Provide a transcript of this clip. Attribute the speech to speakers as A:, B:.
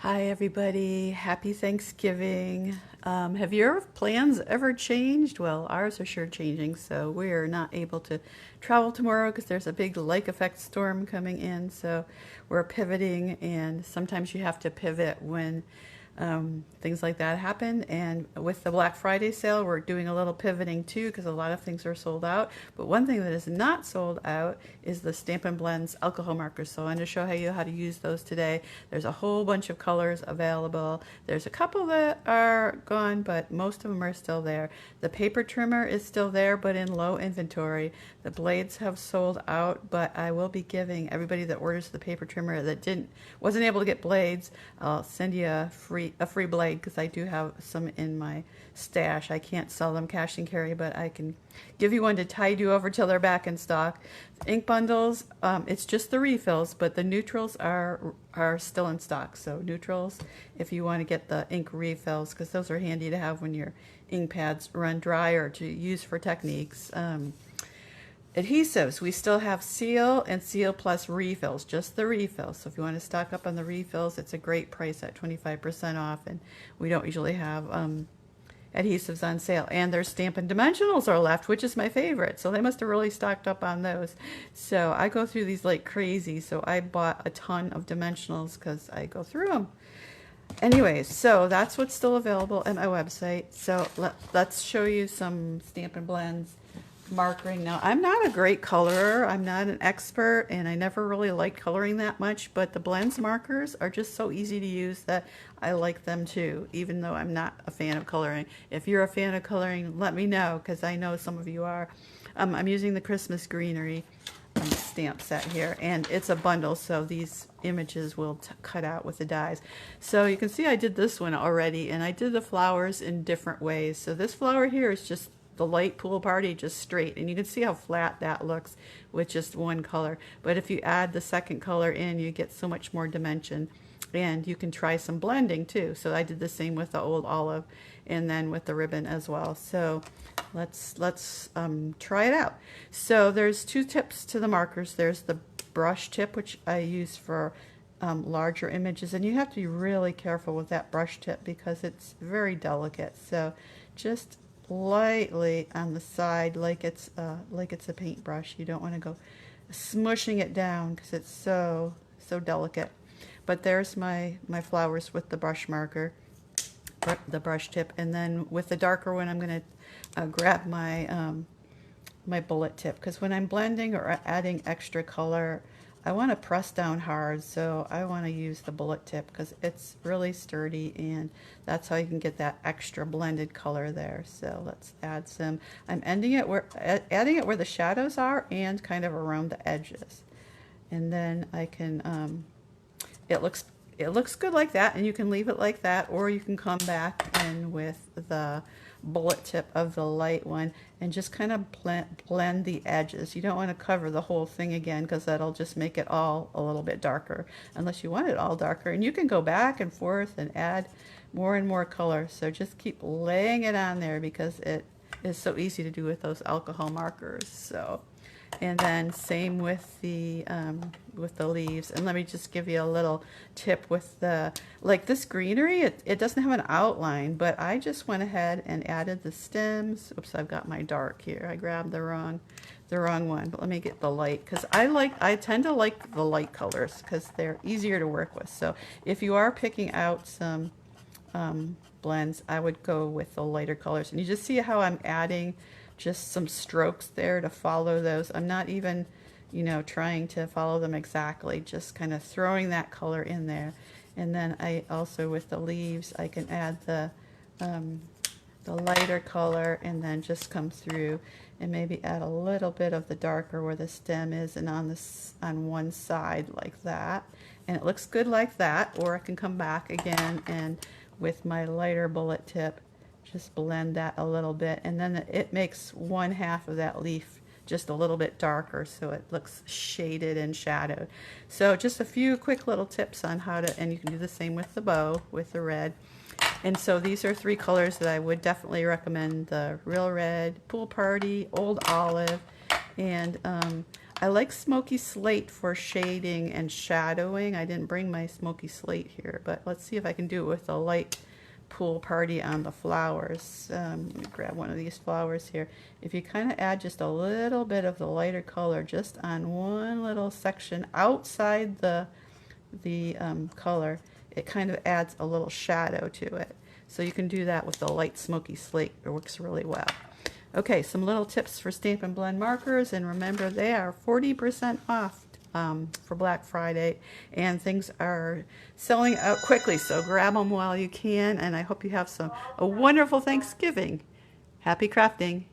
A: Hi, everybody. Happy Thanksgiving. Have your plans ever changed? Well, ours are sure changing, so we're not able to travel tomorrow because there's a big lake effect storm coming in. So we're pivoting, and sometimes you have to pivot when things like that happen. And with the Black Friday sale, we're doing a little pivoting too because a lot of things are sold out. But one thing that is not sold out is the Stampin' Blends alcohol markers. So I'm going to show you how to use those today. There's a whole bunch of colors available. There's a couple that are gone, but most of them are still there. The paper trimmer is still there, but in low inventory. The blades have sold out, but I will be giving everybody that orders the paper trimmer that wasn't able to get blades, I'll send you a free blade because I do have some in my stash. I can't sell them cash and carry, but I can give you one to tide you over till they're back in stock. Ink bundles, it's just the refills, but the neutrals are still in stock. So neutrals, if you want to get the ink refills, because those are handy to have when your ink pads run dry or to use for techniques. Adhesives, we still have Seal and Seal Plus refills, just the refills. So if you want to stock up on the refills, it's a great price at 25% off, and we don't usually have adhesives on sale. And their Stampin' Dimensionals are left, which is my favorite. So they must have really stocked up on those. So I go through these like crazy. So I bought a ton of dimensionals because I go through them. Anyways, so that's what's still available at my website. So let's show you some Stampin' Blends markering. Now, I'm not a great colorer. I'm not an expert, and I never really liked coloring that much, but the blends markers are just so easy to use that I like them too, even though I'm not a fan of coloring. If you're a fan of coloring, let me know, because I know some of you are. I'm using the Christmas Greenery stamp set here, and it's a bundle, so these images will cut out with the dies. So you can see I did this one already, and I did the flowers in different ways. So this flower here is just the light pool party, just straight, and you can see how flat that looks with just one color. But if you add the second color in, you get so much more dimension, and you can try some blending too. So I did the same with the old olive and then with the ribbon as well. So let's try it out. So there's two tips to the markers. There's the brush tip, which I use for larger images, and you have to be really careful with that brush tip because it's very delicate. So just lightly on the side, like it's a paintbrush. You don't want to go smushing it down because it's so delicate. But there's my flowers with the brush marker, the brush tip, and then with the darker one, I'm going to grab my my bullet tip, because when I'm blending or adding extra color, I want to press down hard, so I want to use the bullet tip because it's really sturdy, and that's how you can get that extra blended color there. So let's add some. I'm adding it where the shadows are and kind of around the edges, and then I can. It looks good like that, and you can leave it like that, or you can come back in with the bullet tip of the light one and just kind of blend the edges. You don't want to cover the whole thing again because that'll just make it all a little bit darker, unless you want it all darker. And you can go back and forth and add more and more color. So just keep laying it on there because it is so easy to do with those alcohol markers. So, and then same with the leaves. And let me just give you a little tip with the, like this greenery, it doesn't have an outline, but I just went ahead and added the stems. Oops, I've got my dark here. I grabbed the wrong one, but let me get the light, because I tend to like the light colors because they're easier to work with. So if you are picking out some blends, I would go with the lighter colors. And you just see how I'm adding just some strokes there to follow those. I'm not even, trying to follow them exactly, just kind of throwing that color in there. And then I also, with the leaves, I can add the lighter color and then just come through and maybe add a little bit of the darker where the stem is and on one side like that. And it looks good like that, or I can come back again and with my lighter bullet tip just blend that a little bit, and then it makes one half of that leaf just a little bit darker, so it looks shaded and shadowed. So just a few quick little tips on how to, and you can do the same with the bow, with the red. And so these are three colors that I would definitely recommend: the Real Red, Pool Party, Old Olive, and I like Smoky Slate for shading and shadowing. I didn't bring my Smoky Slate here, but let's see if I can do it with a light Pool Party on the flowers. Let me grab one of these flowers here. If you kind of add just a little bit of the lighter color just on one little section outside the color, it kind of adds a little shadow to it. So you can do that with the light Smoky Slate. It works really well. Okay, some little tips for Stampin' Blend markers, and remember they are 40% off for Black Friday, and things are selling out quickly, so grab them while you can, and I hope you have a wonderful Thanksgiving. Happy crafting!